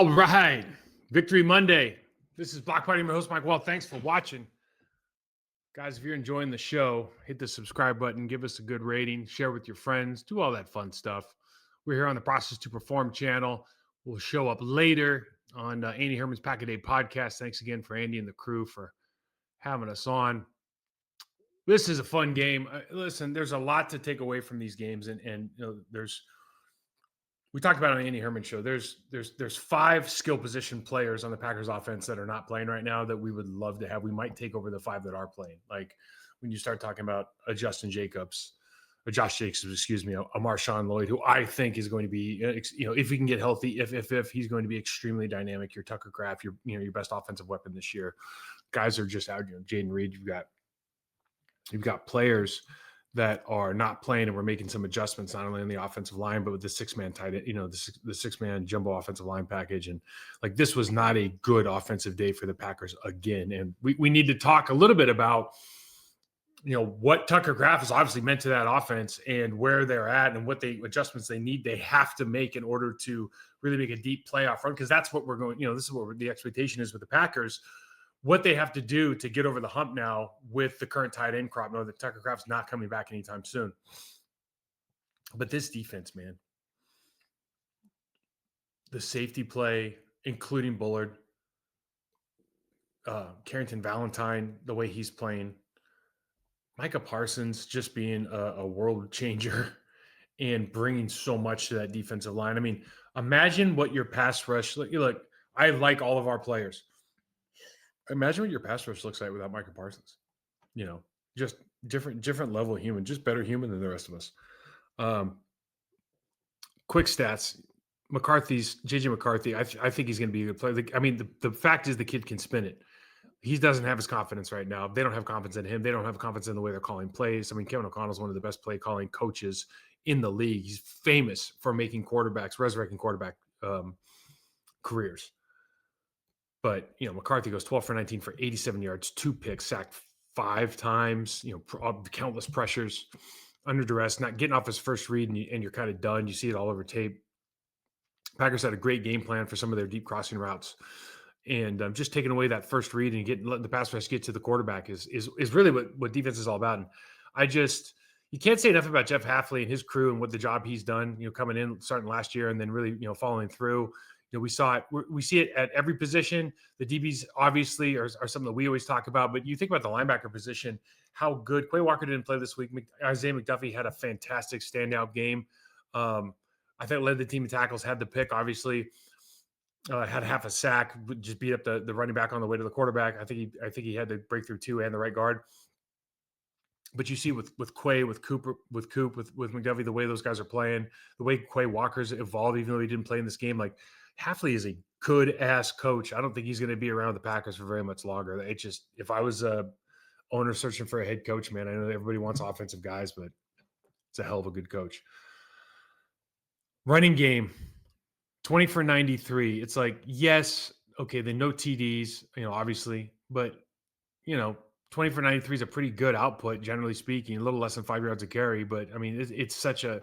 All right. Victory Monday. This is Block Party. I'm your host, Mike Wahle. Thanks for watching. Guys, if you're enjoying the show, hit the subscribe button, give us a good rating, share with your friends, do all that fun stuff. We're here on the Process to Perform channel. We'll show up later on Andy Herman's Pack a Day podcast. Thanks again for Andy and the crew for having us on. This is a fun game. Listen, there's a lot to take away from these games, and we talked about it on the Andy Herman show. There's 5 skill position players on the Packers offense that are not playing right now that we would love to have. We might take over the 5 that are playing. Like when you start talking about a Josh Jacobs, a Marshawn Lloyd, who I think is going to be, if he can get healthy, if he's going to be extremely dynamic. Your Tucker Kraft, your best offensive weapon this year. Guys are just out. Jaden Reed, you've got players that are not playing, and we're making some adjustments not only on the offensive line, but with the 6-man tight end, the 6-man jumbo offensive line package. And like, this was not a good offensive day for the Packers again. And we need to talk a little bit about, what Tucker Kraft has obviously meant to that offense and where they're at and what adjustments they have to make in order to really make a deep playoff run. Cause that's what we're going, this is what the expectation is with the Packers. What they have to do to get over the hump now with the current tight end crop. Know that Tucker Kraft's not coming back anytime soon. But this defense, man, the safety play, including Bullard, Carrington Valentine, the way he's playing, Micah Parsons just being a world changer and bringing so much to that defensive line. I mean, imagine what your pass rush, look, I like all of our players. Imagine what your pass rush looks like without Micah Parsons. Just different level of human, just better human than the rest of us. Quick stats. JJ McCarthy, I think he's going to be a good player. I mean, the fact is the kid can spin it. He doesn't have his confidence right now. They don't have confidence in him. They don't have confidence in the way they're calling plays. I mean, Kevin O'Connell's one of the best play calling coaches in the league. He's famous for making resurrecting quarterback careers. But, McCarthy goes 12 for 19 for 87 yards, 2 picks, sacked 5 times, countless pressures, under duress, not getting off his first read, and you're kind of done. You see it all over tape. Packers had a great game plan for some of their deep crossing routes. And just taking away that first read and letting the pass rush get to the quarterback is really what defense is all about. And you can't say enough about Jeff Hafley and his crew and what the job he's done, coming in, starting last year, and then really, following through. We see it at every position. The DBs obviously are something that we always talk about, but you think about the linebacker position, how good. Quay Walker didn't play this week. Isaiah McDuffie had a fantastic standout game. I think led the team in tackles, had the pick, obviously. Had half a sack, just beat up the running back on the way to the quarterback. I think he had the breakthrough 2 and the right guard. But you see with Quay, with Cooper, with McDuffie, the way those guys are playing, the way Quay Walker's evolved, even though he didn't play in this game, like Hafley is a good-ass coach. I don't think he's going to be around the Packers for very much longer. It's just, if I was a owner searching for a head coach, man, I know everybody wants offensive guys, but it's a hell of a good coach. Running game. 20 for 93. It's like, yes, okay, then no TDs, obviously, but 20 for 93 is a pretty good output, generally speaking, a little less than 5 yards a carry. But I mean, it's such a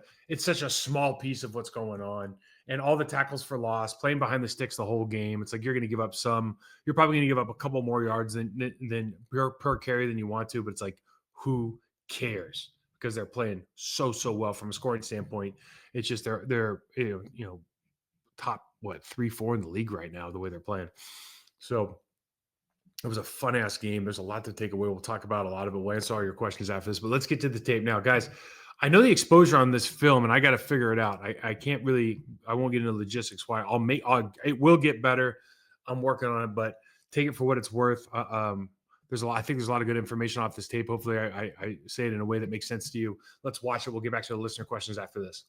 small piece of what's going on, and all the tackles for loss, playing behind the sticks the whole game. It's like you're going to give up you're probably going to give up a couple more yards than per carry than you want to, but it's like, who cares? Because they're playing so well from a scoring standpoint. It's just they're top 3-4 in the league right now, the way they're playing. So it was a fun ass game. There's a lot to take away. We'll talk about a lot of it. We'll answer all your questions after this, but let's get to the tape now, guys. I know the exposure on this film, and I got to figure it out. I won't get into logistics. Why it will get better. I'm working on it, but take it for what it's worth. I think there's a lot of good information off this tape. Hopefully I say it in a way that makes sense to you. Let's watch it. We'll get back to the listener questions after this.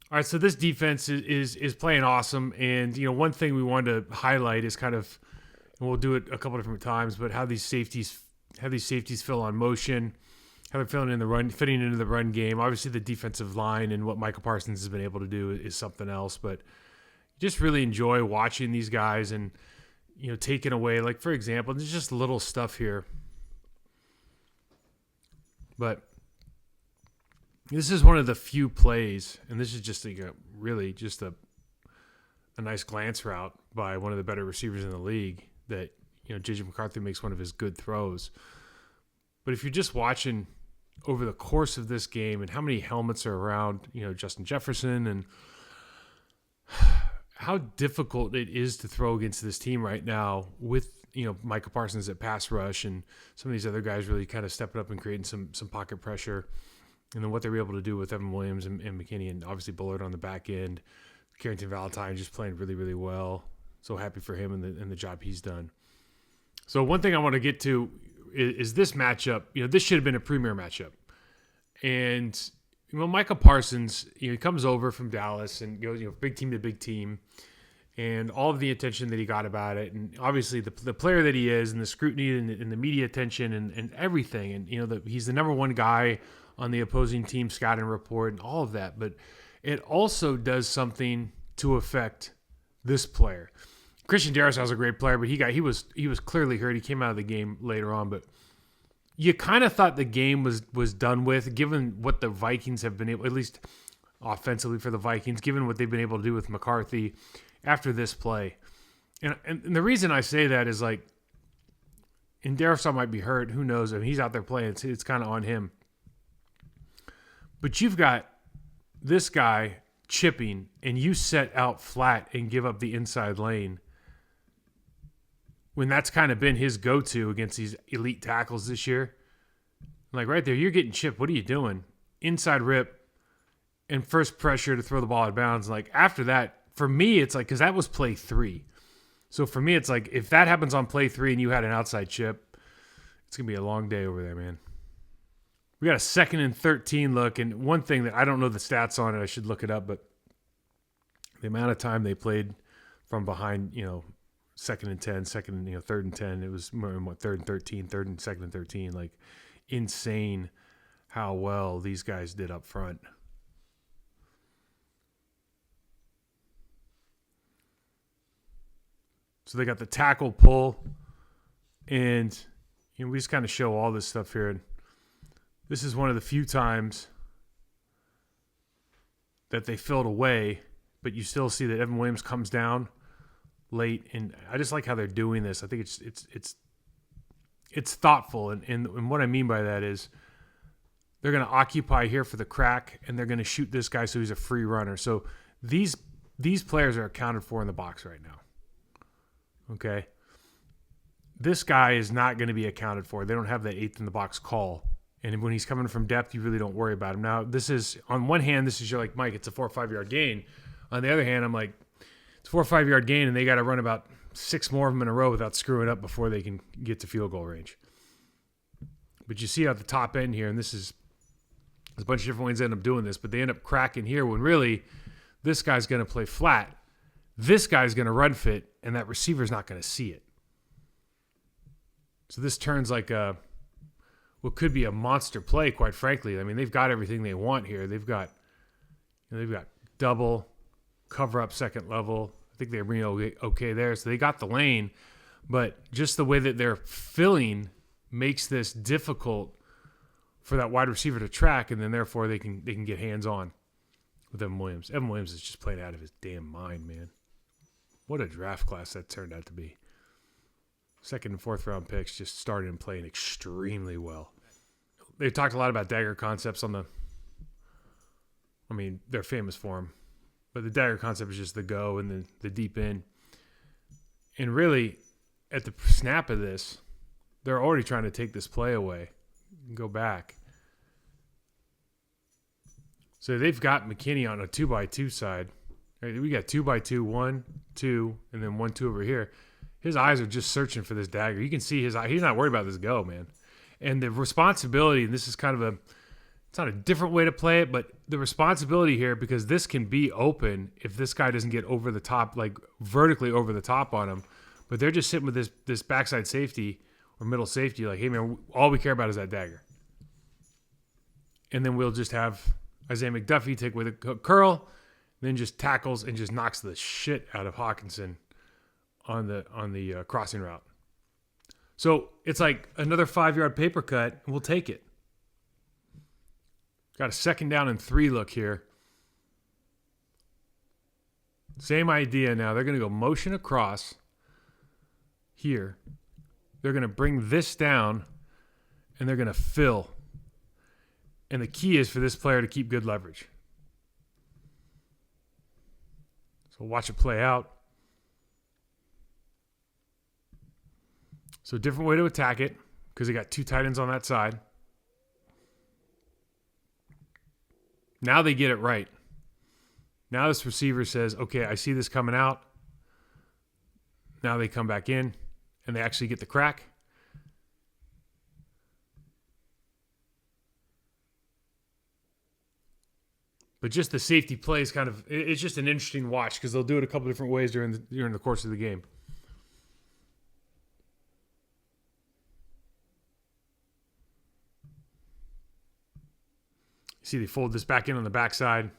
All right, so this defense is playing awesome, and one thing we wanted to highlight is kind of, and we'll do it a couple different times, but how these safeties fill on motion, how they're filling in the run, fitting into the run game. Obviously, the defensive line and what Micah Parsons has been able to do is something else, but just really enjoy watching these guys and taking away, like, for example, there's just little stuff here, but this is one of the few plays, and this is just a nice glance route by one of the better receivers in the league that, J.J. McCarthy makes one of his good throws. But if you're just watching over the course of this game and how many helmets are around, Justin Jefferson, and how difficult it is to throw against this team right now with, Micah Parsons at pass rush and some of these other guys really kind of stepping up and creating some pocket pressure. And then what they were able to do with Evan Williams and McKinney, and obviously Bullard on the back end. Carrington Valentine just playing really, really well. So happy for him and the job he's done. So one thing I want to get to is this matchup. This should have been a premier matchup. And, Micah Parsons, he comes over from Dallas and goes, big team to big team. And all of the attention that he got about it. And obviously the player that he is and the scrutiny and the media attention and everything. And, he's the number one guy on the opposing team scouting report and all of that. But it also does something to affect this player. Christian Darrisaw is a great player, but he was clearly hurt. He came out of the game later on, but you kind of thought the game was done with, given what the Vikings have been able, at least offensively for the Vikings, given what they've been able to do with McCarthy after this play. And the reason I say that is and Darrisaw might be hurt. Who knows? I mean, he's out there playing. It's kind of on him. But you've got this guy chipping, and you set out flat and give up the inside lane when that's kind of been his go-to against these elite tackles this year. Right there, you're getting chipped. What are you doing? Inside rip and first pressure to throw the ball out of bounds. After that, for me, it's because that was play 3. So for me, it's if that happens on play 3 and you had an outside chip, it's going to be a long day over there, man. We got a 2nd and 13 look, and one thing that I don't know the stats on it, I should look it up, but the amount of time they played from behind, 2nd and 10, 3rd and 10, it was more than 3rd and 13, 3rd and 2nd and 13, insane how well these guys did up front. So they got the tackle pull, and we just kind of show all this stuff here. This is one of the few times that they filled away, but you still see that Evan Williams comes down late, and I just like how they're doing this. I think it's thoughtful, and what I mean by that is they're going to occupy here for the crack, and they're going to shoot this guy so he's a free runner. So these players are accounted for in the box right now. Okay, this guy is not going to be accounted for. They don't have that 8th in the box call. And when he's coming from depth, you really don't worry about him. Now, this is, on one hand, you're Mike, it's a 4 or 5 yard gain. On the other hand, I'm it's a 4 or 5 yard gain, and they got to run about 6 more of them in a row without screwing up before they can get to field goal range. But you see at the top end here, and there's a bunch of different ways they end up doing this, but they end up cracking here when really this guy's going to play flat. This guy's going to run fit, and that receiver's not going to see it. So this turns what could be a monster play, quite frankly. I mean, they've got everything they want here. They've got double, cover up second level. I think they're being okay there. So they got the lane, but just the way that they're filling makes this difficult for that wide receiver to track, and then therefore they can get hands on with Evan Williams. Evan Williams is just playing out of his damn mind, man. What a draft class that turned out to be. 2nd and 4th round picks just started and playing extremely well. They talked a lot about dagger concepts they're famous for them, but the dagger concept is just the go and the deep in. And really, at the snap of this, they're already trying to take this play away and go back. So they've got McKinney on a 2x2 side. Right, we got 2x2, 1, 2, and then 1, 2 over here. His eyes are just searching for this dagger. You can see his eye. He's not worried about this go, man. And the responsibility, and this is kind of it's not a different way to play it, but the responsibility here, because this can be open if this guy doesn't get over the top, vertically over the top on him. But they're just sitting with this backside safety or middle safety, hey, man, all we care about is that dagger. And then we'll just have Isaiah McDuffie take with a curl, then just tackles and just knocks the shit out of Hawkinson on the crossing route. So it's another 5 yard paper cut, and we'll take it. Got a 2nd down and 3 look here. Same idea now. They're going to go motion across here. They're going to bring this down, and they're going to fill. And the key is for this player to keep good leverage. So watch it play out. So different way to attack it because they got two tight ends on that side. Now they get it right. Now this receiver says, okay, I see this coming out. Now they come back in, and they actually get the crack. But just the safety play is it's just an interesting watch because they'll do it a couple different ways during the course of the game. See, they fold this back in on the backside.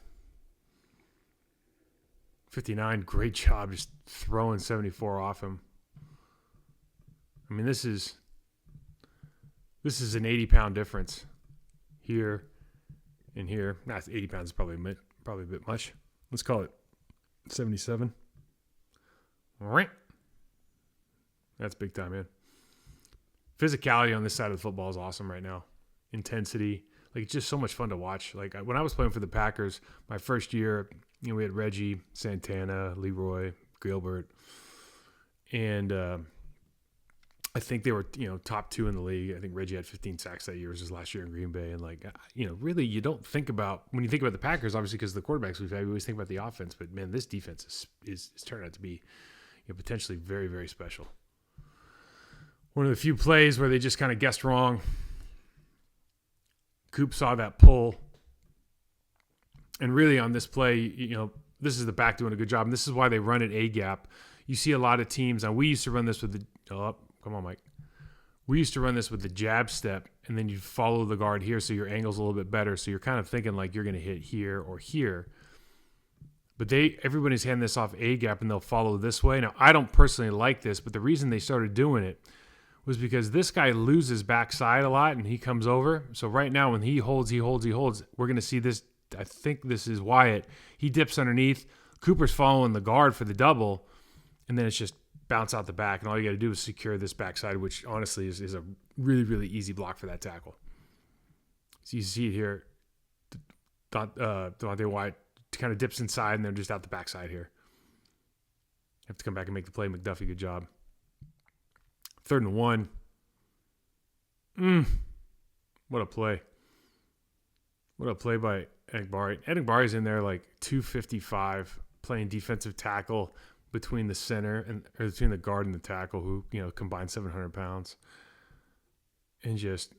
59, great job just throwing 74 off him. I mean, this is an 80-pound difference here and here. Nah, 80 pounds is probably a bit much. Let's call it 77. That's big time, man. Physicality on this side of the football is awesome right now. Intensity. Like, it's just so much fun to watch. Like, when I was playing for the Packers, my first year, we had Reggie, Santana, Leroy, Gilbert, and I think they were, top 2 in the league. I think Reggie had 15 sacks that year. It was his last year in Green Bay. And, really, you don't think about, when you think about the Packers, obviously because of the quarterbacks we've had, we always think about the offense. But, man, this defense is turned out to be potentially very, very special. One of the few plays where they just kind of guessed wrong. Coop saw that pull. And really on this play, this is the back doing a good job. And this is why they run an A-gap. You see a lot of teams. Now, we used to run this with the come on, Mike. We used to run this with the jab step, and then you follow the guard here so your angle's a little bit better. So you're kind of thinking like you're going to hit here or here. But everybody's handing this off A-gap, and they'll follow this way. Now, I don't personally like this, but the reason they started doing it was because this guy loses backside a lot, and he comes over. So right now when he holds, we're going to see this. I think this is Wyatt. He dips underneath. Cooper's following the guard for the double, and then it's just bounce out the back, and all you got to do is secure this backside, which honestly is a really, really easy block for that tackle. So you see it here. Devontae Wyatt kind of dips inside, and then just out the backside here. Have to come back and make the play. McDuffie, good job. 3rd and 1. What a play. What a play by Enagbari. Enagbari's in there like 255, playing defensive tackle between the center or between the guard and the tackle, who combined 700 pounds, and just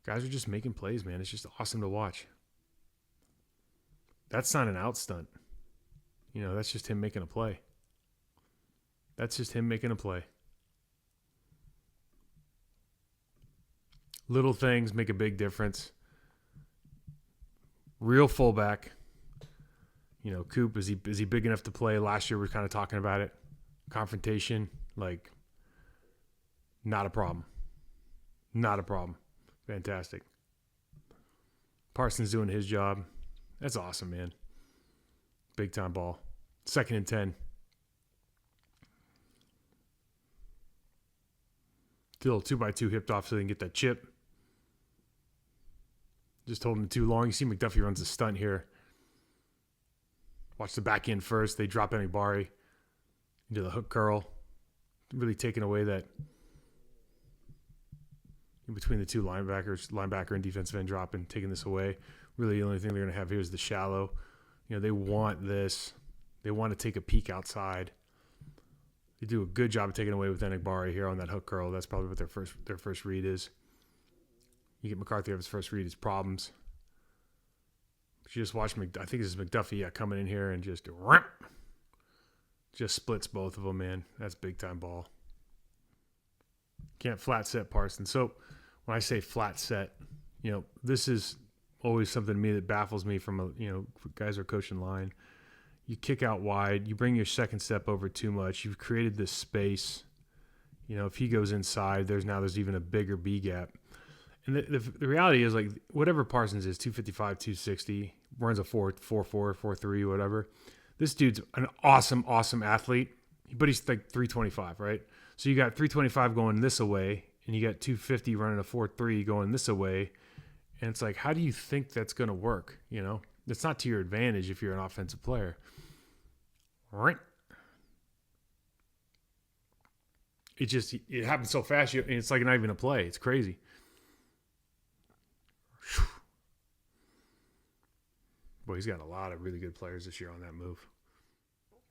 guys are just making plays, man. It's just awesome to watch. That's not an out stunt. That's just him making a play. Little things make a big difference. Real fullback. Coop, is he big enough to play? Last year we were kind of talking about it. Confrontation, not a problem. Fantastic. Parsons doing his job. That's awesome, man. Big time ball. 2nd and 10. Still 2x2 hipped off so they can get that chip. Just holding it too long. You see McDuffie runs a stunt here. Watch the back end first. They drop Enagbari into the hook curl. Really taking away that in between the two linebacker and defensive end drop, and taking this away. Really the only thing they're going to have here is the shallow. They want this. They want to take a peek outside. They do a good job of taking away with Enagbari here on that hook curl. That's probably what their first read is. You get McCarthy have his first read, his problems. But you just watch I think this is McDuffie coming in here and just splits both of them, man. That's big time ball. Can't flat set Parsons. So when I say flat set, this is always something to me that baffles me from guys who are coaching line. You kick out wide. You bring your second step over too much. You've created this space. If he goes inside, there's even a bigger B gap. And the reality is, like, whatever Parsons is, 255, 260, runs a 4.44, 4.3, whatever. This dude's an awesome, awesome athlete, but he's like 325, right? So you got 325 going this away, and you got 250 running a 4.3 going this away. And it's like, how do you think that's going to work? You know, it's not to your advantage if you're an offensive player. Right? It happens so fast. It's like not even a play. It's crazy. Boy, he's got a lot of really good players this year on that move.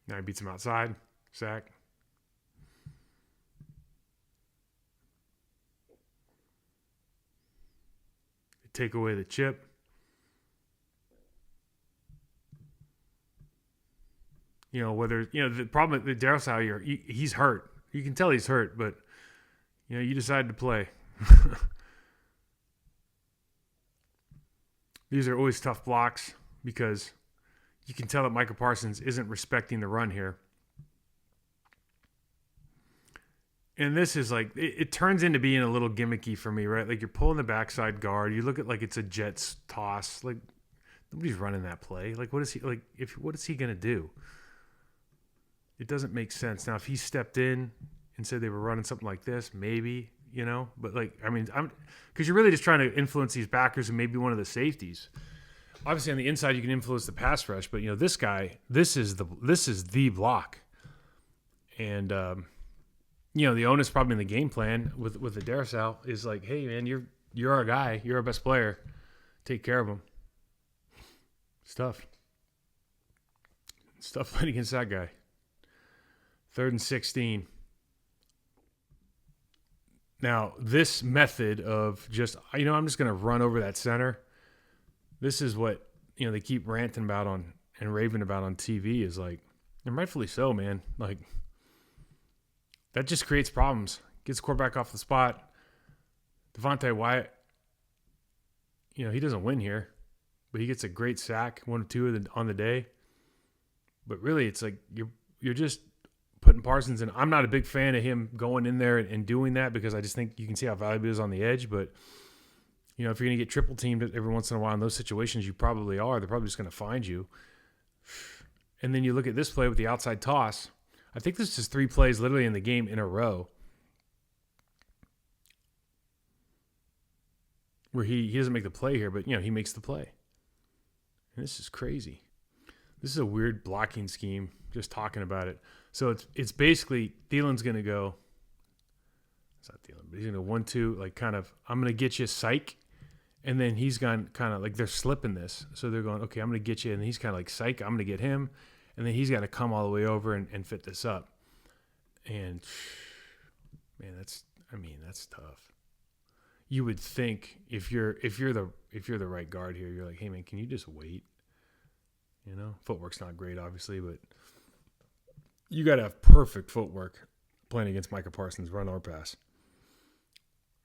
Now he beats him outside. Sack. They take away the chip. You know, whether, you know, the problem with Darryl Salyer, he's hurt. You can tell he's hurt, but, you know, you decide to play. These are always tough blocks because you can tell that Micah Parsons isn't respecting the run here. And this is like, it turns into being a little gimmicky for me, right? Like, you're pulling the backside guard. You look at like it's a Jets toss. Like, nobody's running that play. Like, what is he going to do? It doesn't make sense. Now, if he stepped in and said they were running something like this, maybe, you know, but like, I mean, because you're really just trying to influence these backers and maybe one of the safeties. Obviously, on the inside, you can influence the pass rush, but, you know, this guy, this is the block. And, you know, the onus probably in the game plan with the Darrisaw is like, hey, man, you're our guy. You're our best player. Take care of him. Stuff playing against that guy. 3rd and 16. Now, this method of just, you know, I'm just going to run over that center. This is what, you know, they keep ranting about and raving about on TV is like, and rightfully so, man. Like, that just creates problems. Gets the quarterback off the spot. Devontae Wyatt, you know, he doesn't win here, but he gets a great sack, 1 or 2 on the day. But really, it's like you're just putting Parsons in. I'm not a big fan of him going in there and doing that because I just think you can see how valuable he is on the edge. But, you know, if you're going to get triple teamed every once in a while in those situations, you probably are. They're probably just going to find you. And then you look at this play with the outside toss. I think this is 3 plays literally in the game in a row where he doesn't make the play here, but, you know, he makes the play. And this is crazy. This is a weird blocking scheme, just talking about it. So it's basically Thielen's going to go, it's not Thielen, but he's going to 1-2, like kind of, I'm going to get you psych. And then he's gone kind of like they're slipping this. So they're going, okay, I'm going to get you. And he's kind of like psych, I'm going to get him. And then he's got to come all the way over and fit this up. And, man, that's tough. You would think if you're the right guard here, you're like, hey, man, can you just wait? You know, footwork's not great, obviously, but you got to have perfect footwork playing against Micah Parsons, run or pass.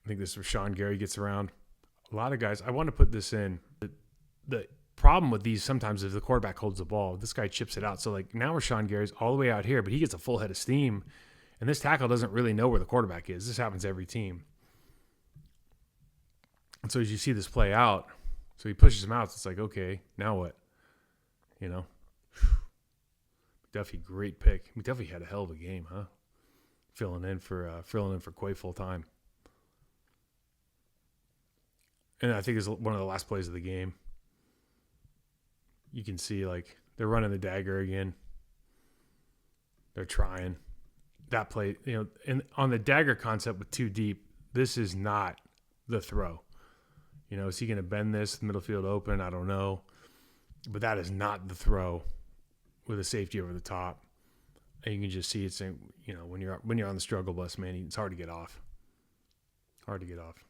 I think this is where Sean Gary gets around. A lot of guys, I want to put this in. The problem with these sometimes is the quarterback holds the ball. This guy chips it out. So, like, now Rashawn Gary's all the way out here, but he gets a full head of steam, and this tackle doesn't really know where the quarterback is. This happens every team. And so as you see this play out, so he pushes him out. So it's like, okay, now what? You know? McDuffie, great pick. McDuffie had a hell of a game, huh? Filling in for Quay full time. And I think it's one of the last plays of the game. You can see, like, they're running the dagger again. They're trying. That play, you know, and on the dagger concept with 2 deep, this is not the throw. You know, is he going to bend this middle field open? I don't know. But that is not the throw with a safety over the top. And you can just see it's, you know, when you're on the struggle bus, man, it's hard to get off. Hard to get off.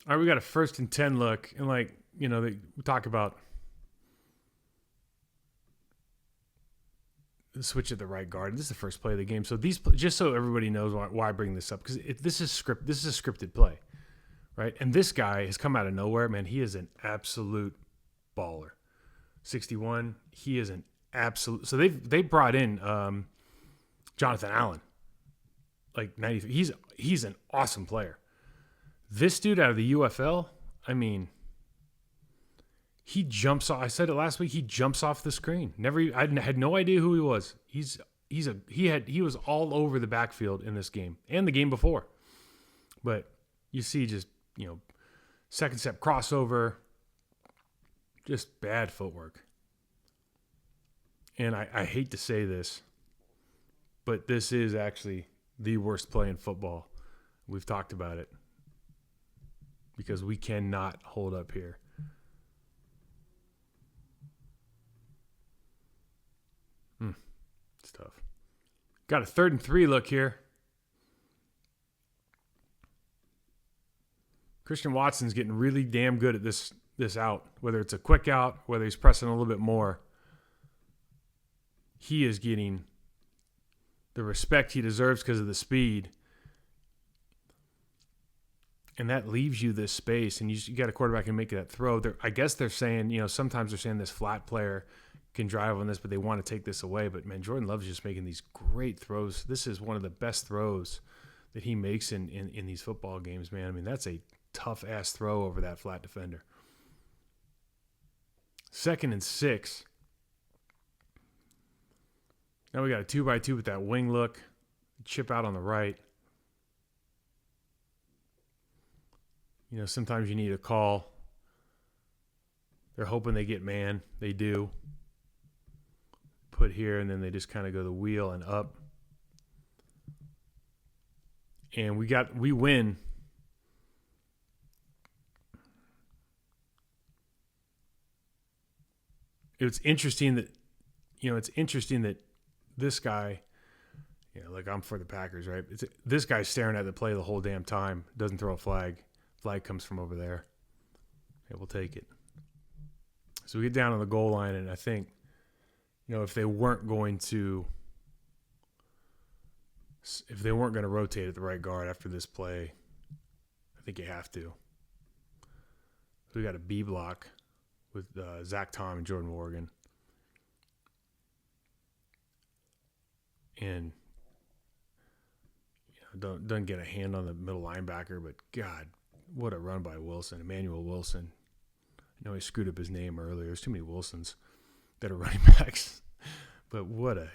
All right, we got a 1st and 10 look, and, like, you know, we talk about the switch at the right guard. This is the first play of the game. So these, just so everybody knows why I bring this up, because this is a scripted play, right? And this guy has come out of nowhere, man. He is an absolute baller. 61. He is an absolute. So they brought in Jonathan Allen, like 93. He's an awesome player. This dude out of the UFL, I mean, he jumps off. I said it last week. He jumps off the screen. I had no idea who he was. He was all over the backfield in this game and the game before. But you see, just second step crossover, just bad footwork. And I hate to say this, but this is actually the worst play in football. We've talked about it because we cannot hold up here. It's tough. Got a 3rd and 3 look here. Christian Watson's getting really damn good at this out, whether it's a quick out, whether he's pressing a little bit more. He is getting the respect he deserves because of the speed. And that leaves you this space, and you got a quarterback who can make that throw. I guess they're saying, sometimes they're saying this flat player can drive on this, but they want to take this away. But, man, Jordan Love's just making these great throws. This is one of the best throws that he makes in these football games, man. I mean, that's a tough-ass throw over that flat defender. 2nd and 6. Now we got a 2x2 with that wing look. Chip out on the right. Sometimes you need a call. They're hoping they get man. They do. Put here, and then they just kind of go the wheel and up. And we win. It's interesting that this guy, like I'm for the Packers, right? This guy's staring at the play the whole damn time. Doesn't throw a flag. Flag comes from over there. Yeah, we'll take it. So we get down on the goal line, and I think, if they weren't going to rotate at the right guard after this play, I think you have to. So we got a B block with Zach Tom and Jordan Morgan. And doesn't get a hand on the middle linebacker, but God, what a run by Wilson, Emmanuel Wilson. I know he screwed up his name earlier. There's too many Wilsons that are running backs. But what a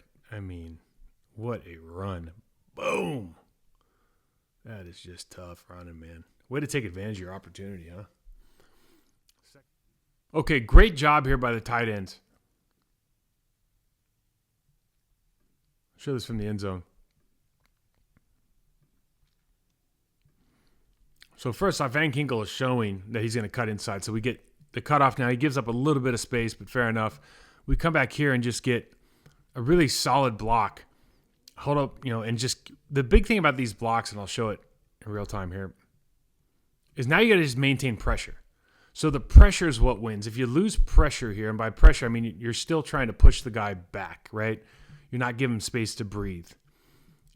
run. Boom. That is just tough running, man. Way to take advantage of your opportunity, huh? Okay, great job here by the tight ends. Show this from the end zone. So first off, Van Ginkel is showing that he's going to cut inside. So we get the cutoff now. He gives up a little bit of space, but fair enough. We come back here and just get a really solid block. Hold up, and just the big thing about these blocks, and I'll show it in real time here, is now you got to just maintain pressure. So the pressure is what wins. If you lose pressure here, and by pressure, I mean you're still trying to push the guy back, right? You're not giving him space to breathe.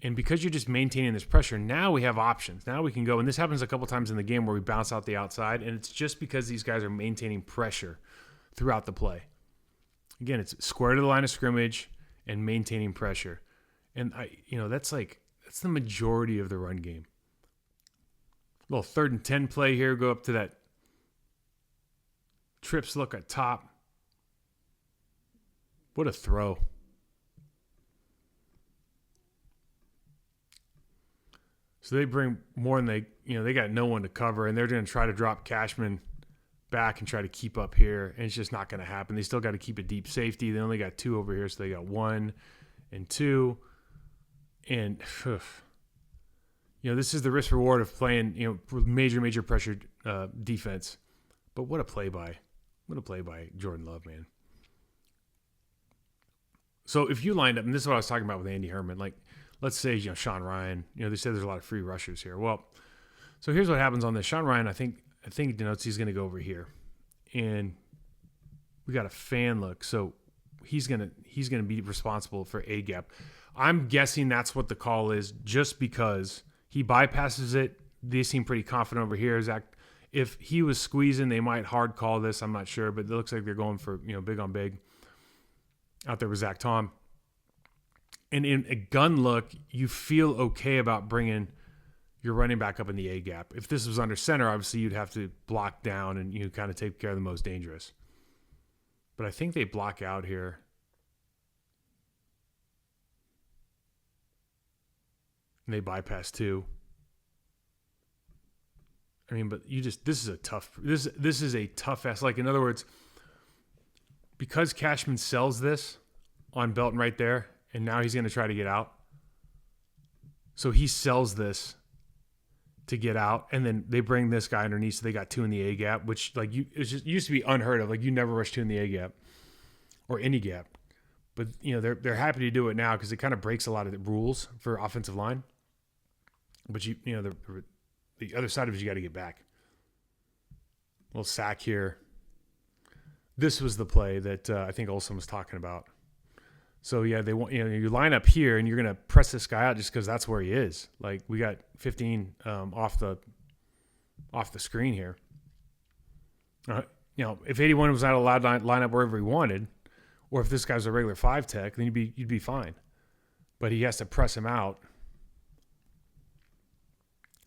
And because you're just maintaining this pressure, now we have options. Now we can go, and this happens a couple times in the game where we bounce out the outside, and it's just because these guys are maintaining pressure throughout the play. Again, it's square to the line of scrimmage and maintaining pressure. And that's the majority of the run game. Little 3rd and 10 play here, go up to that trips look at top. What a throw. So they bring more than they got no one to cover, and they're going to try to drop Cashman back and try to keep up here, and it's just not going to happen. They still got to keep a deep safety. They only got 2 over here, so they got 1 and 2. And, this is the risk reward of playing, major pressure defense. But what a play by Jordan Love, man. So if you lined up, and this is what I was talking about with Andy Herman, like, let's say, Sean Ryan, they said there's a lot of free rushers here. Well, so here's what happens on this. Sean Ryan, I think it denotes he's going to go over here. And we got a fan look. So he's going to be responsible for A gap. I'm guessing that's what the call is, just because he bypasses it. They seem pretty confident over here. Zach, if he was squeezing, they might hard call this. I'm not sure, but it looks like they're going for, big on big out there with Zach Tom. And in a gun look, you feel okay about bringing your running back up in the A gap. If this was under center, obviously you'd have to block down and you kind of take care of the most dangerous. But I think they block out here. And they bypass two. I mean, but this is a tough ass. Like, in other words, because Cashman sells this on Belton right there, and now he's going to try to get out. So he sells this to get out, and then they bring this guy underneath, so they got two in the A gap, which it used to be unheard of. Like, you never rush two in the A gap or any gap. But they're happy to do it now because it kind of breaks a lot of the rules for offensive line. But the other side of it, you got to get back. A little sack here. This was the play that I think Olsen was talking about. So yeah, they want you line up here and you're gonna press this guy out just because that's where he is. Like, we got 15 off the screen here. If 81 was not allowed to line up wherever he wanted, or if this guy's a regular 5 tech, then you'd be fine. But he has to press him out.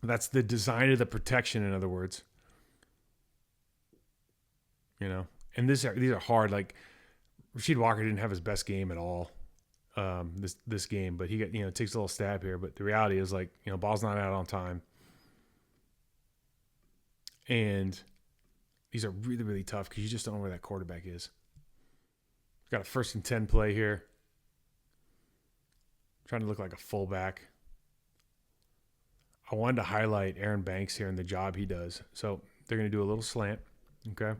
That's the design of the protection, in other words. And these are hard. Like, Rasheed Walker didn't have his best game at all this game, but he got takes a little stab here. But the reality is, like, ball's not out on time, and these are really, really tough because you just don't know where that quarterback is. Got a 1st and 10 play here. Trying to look like a fullback. I wanted to highlight Aaron Banks here and the job he does. So they're going to do a little slant, okay?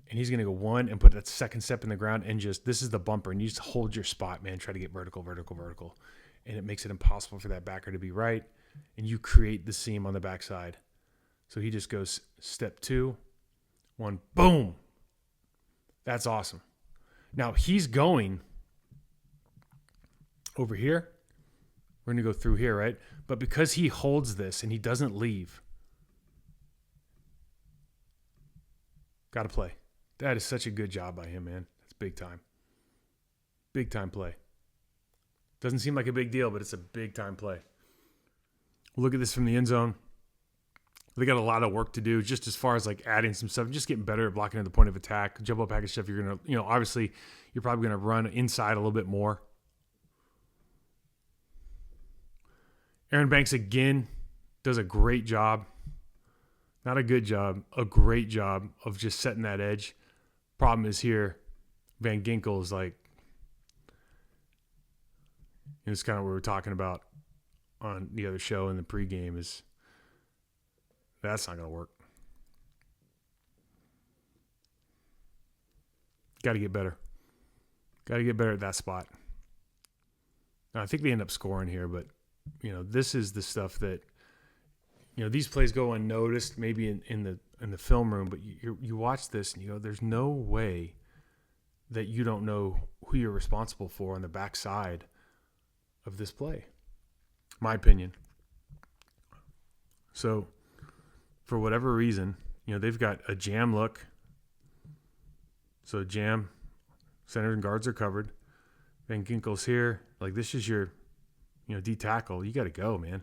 And he's going to go one and put that second step in the ground and this is the bumper. And you just hold your spot, man. Try to get vertical. And it makes it impossible for that backer to be right. And you create the seam on the backside. So he just goes step 2, 1, boom. That's awesome. Now he's going over here. We're going to go through here, right? But because he holds this and he doesn't leave, got to play. That is such a good job by him, man. That's big time. Big time play. Doesn't seem like a big deal, but it's a big time play. Look at this from the end zone. They got a lot of work to do just as far as like adding some stuff, just getting better at blocking at the point of attack. Jumbo package stuff, you're going to, obviously you're probably going to run inside a little bit more. Aaron Banks, again, does a great job. Not a good job, a great job of just setting that edge. Problem is here, Van Ginkel is like, it's kind of what we were talking about on the other show in the pregame, is that's not going to work. Got to get better. Got to get better at that spot. Now, I think they end up scoring here, but this is the stuff that, these plays go unnoticed maybe in the film room, but you watch this and you go, there's no way that you don't know who you're responsible for on the backside of this play. My opinion. So for whatever reason, they've got a jam look. So jam, center and guards are covered. Van Ginkel's here. Like, this is your D tackle. You got to go, man.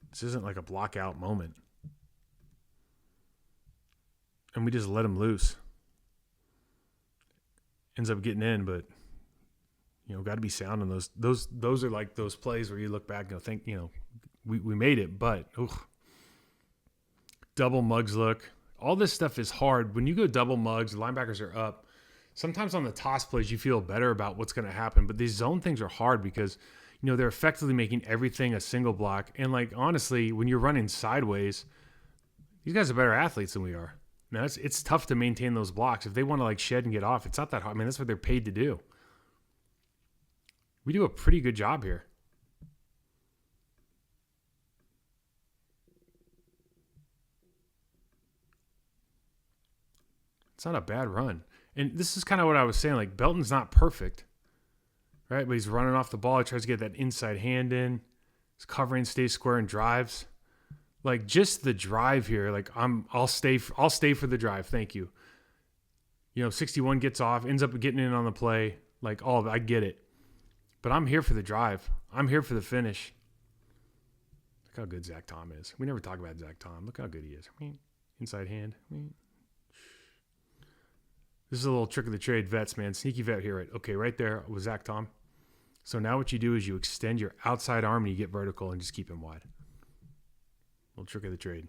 This isn't like a block out moment. And we just let him loose. Ends up getting in, but got to be sound on those. Those are like those plays where you look back and think, we made it, but double mugs look. All this stuff is hard. When you go double mugs, the linebackers are up. Sometimes on the toss plays, you feel better about what's going to happen, but these zone things are hard because they're effectively making everything a single block. And, like, honestly, when you're running sideways, these guys are better athletes than we are. Now, it's tough to maintain those blocks. If they want to, like, shed and get off, it's not that hard. I mean, that's what they're paid to do. We do a pretty good job here. It's not a bad run. And this is kind of what I was saying. Like, Belton's not perfect. Right, but he's running off the ball. He tries to get that inside hand in. He's covering, stays square, and drives. Like, just the drive here. Like, I'll stay for the drive. Thank you. 61 gets off, ends up getting in on the play. Like, all of it, I get it. But I'm here for the drive. I'm here for the finish. Look how good Zach Tom is. We never talk about Zach Tom. Look how good he is. Inside hand. This is a little trick of the trade, vets, man. Sneaky vet here. Right? Okay, right there was Zach Tom. So now what you do is you extend your outside arm and you get vertical and just keep him wide. Little trick of the trade.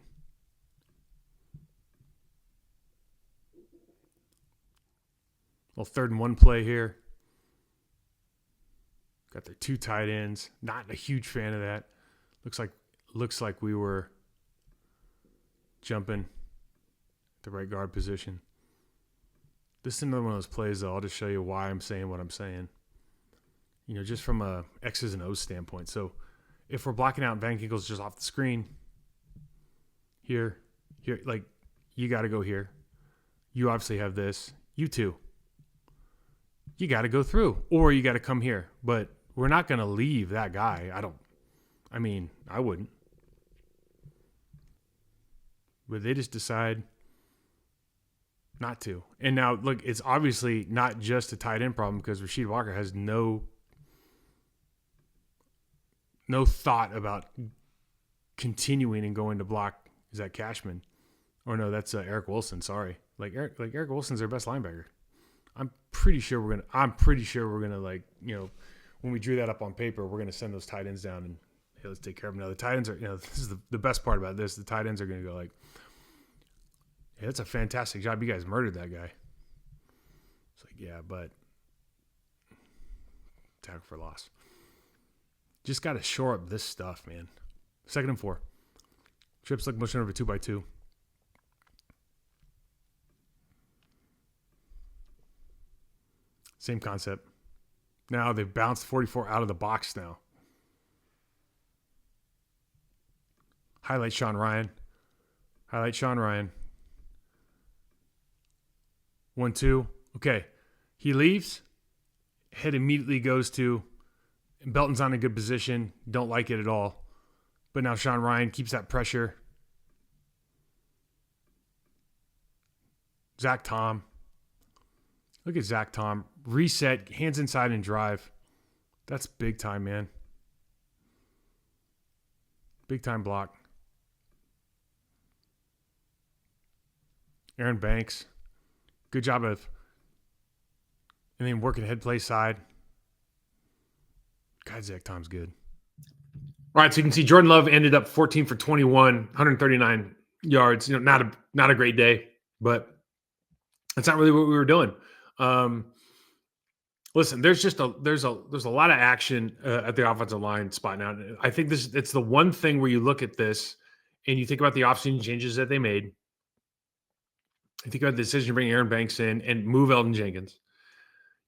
Little 3rd and 1 play here. Got their 2 tight ends. Not a huge fan of that. Looks like we were jumping the right guard position. This is another one of those plays, though. I'll just show you why I'm saying what I'm saying. Just from a X's and O's standpoint. So if we're blocking out Van Ginkle's just off the screen, here, like, you got to go here. You obviously have this. You too. You got to go through, or you got to come here. But we're not going to leave that guy. I wouldn't. But they just decide not to. And now, look, it's obviously not just a tight end problem because Rasheed Walker has no thought about continuing and going to block. Is that Cashman? Or no, that's Eric Wilson. Sorry. Eric Wilson's their best linebacker. I'm pretty sure we're gonna when we drew that up on paper, we're gonna send those tight ends down and hey, let's take care of them. Now the tight ends are, this is the best part about this. The tight ends are gonna go like, hey, that's a fantastic job. You guys murdered that guy. It's like, yeah, but tackle for loss. Just got to shore up this stuff, man. 2nd and 4. Trips like motion over 2x2. Same concept. Now they've bounced 44 out of the box now. Highlight Sean Ryan. 1-2. Okay. He leaves. Head immediately goes to Belton's on a good position. Don't like it at all. But now Sean Ryan keeps that pressure. Zach Tom. Look at Zach Tom. Reset, hands inside and drive. That's big time, man. Big time block. Aaron Banks. Good job of, and then working head play side. God, Zach Tom's good. All right, so you can see Jordan Love ended up 14 for 21, 139 yards. Not a great day, but that's not really what we were doing. Listen, there's a lot of action at the offensive line spot now. I think it's the one thing where you look at this and you think about the offseason changes that they made. You think about the decision to bring Aaron Banks in and move Elton Jenkins.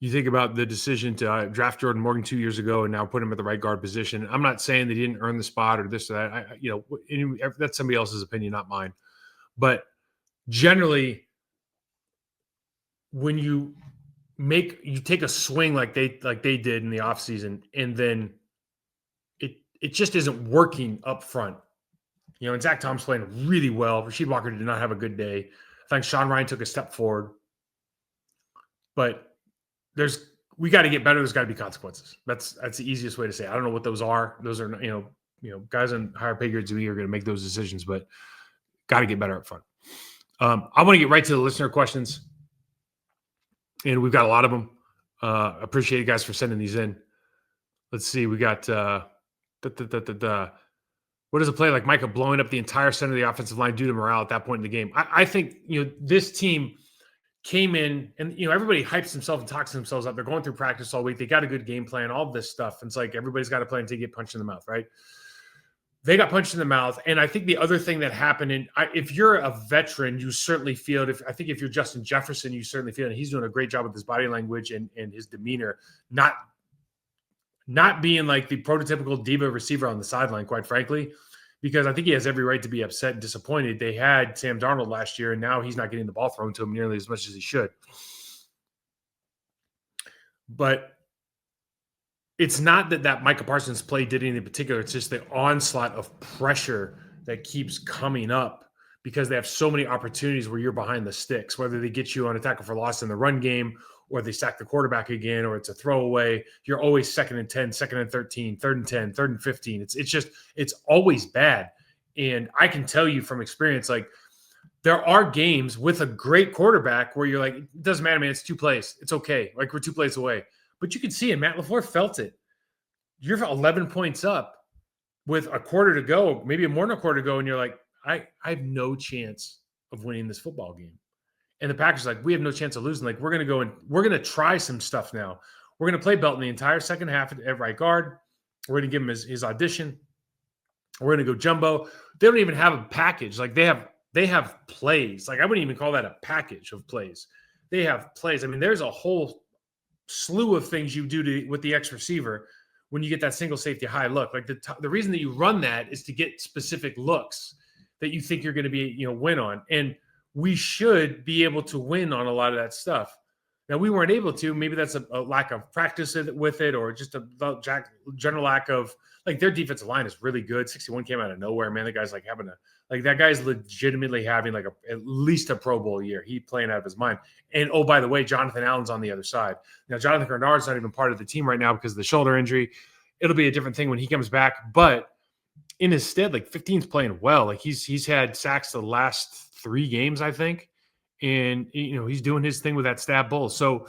You think about the decision to draft Jordan Morgan 2 years ago and now put him at the right guard position. I'm not saying they didn't earn the spot or this or that. That's somebody else's opinion, not mine. But generally, when you take a swing like they did in the offseason, and then it just isn't working up front. And Zach Tom's playing really well. Rasheed Walker did not have a good day. I think Sean Ryan took a step forward. But we got to get better. There's got to be consequences. That's the easiest way to say it. I don't know what those are. Those are, guys on higher pay grades than me are going to make those decisions, but got to get better up front. I want to get right to the listener questions. And we've got a lot of them. Appreciate you guys for sending these in. Let's see. We got what does it play like Micah blowing up the entire center of the offensive line due to morale at that point in the game? I think, this team came in and, everybody hypes themselves and talks themselves up. They're going through practice all week. They got a good game plan, all this stuff. And it's like everybody's got to play until you get punched in the mouth, right? They got punched in the mouth. And I think the other thing that happened, and if you're a veteran, you certainly feel it. I think if you're Justin Jefferson, you certainly feel it. He's doing a great job with his body language and his demeanor, not being like the prototypical diva receiver on the sideline, quite frankly, because I think he has every right to be upset and disappointed. They had Sam Darnold last year, and now he's not getting the ball thrown to him nearly as much as he should. But it's not that Micah Parsons play did anything in particular. It's just the onslaught of pressure that keeps coming up because they have so many opportunities where you're behind the sticks, whether they get you on a tackle for loss in the run game or they sack the quarterback again, or it's a throwaway. You're always 2nd and 10, 2nd and 13, 3rd and 10, 3rd and 15. It's always bad. And I can tell you from experience, like there are games with a great quarterback where you're like, it doesn't matter, man. It's 2 plays. It's okay. Like we're 2 plays away. But you can see it. Matt LaFleur felt it. You're 11 points up with a quarter to go, maybe more than a quarter to go, and you're like, I have no chance of winning this football game. And the Packers are like, we have no chance of losing. Like, we're going to go and we're going to try some stuff now. We're going to play Belton the entire second half at right guard. We're going to give him his audition. We're going to go jumbo. They don't even have a package. Like, they have plays. Like, I wouldn't even call that a package of plays. They have plays. I mean, there's a whole slew of things you do with the X receiver when you get that single safety high look. Like the reason that you run that is to get specific looks that you think you're going to be, win on. And we should be able to win on a lot of that stuff. Now, we weren't able to. Maybe that's a lack of practice with it, or just a general lack of, like, their defensive line is really good. 61 came out of nowhere, man. The guy's like that guy's legitimately having like at least a Pro Bowl year. He playing out of his mind. And oh, by the way, Jonathan Allen's on the other side. Now, Jonathan Grenard's not even part of the team right now because of the shoulder injury. It'll be a different thing when he comes back. But in his stead, like 15's playing well. Like he's had sacks the last 3 games, I think. And, he's doing his thing with that stab bull. So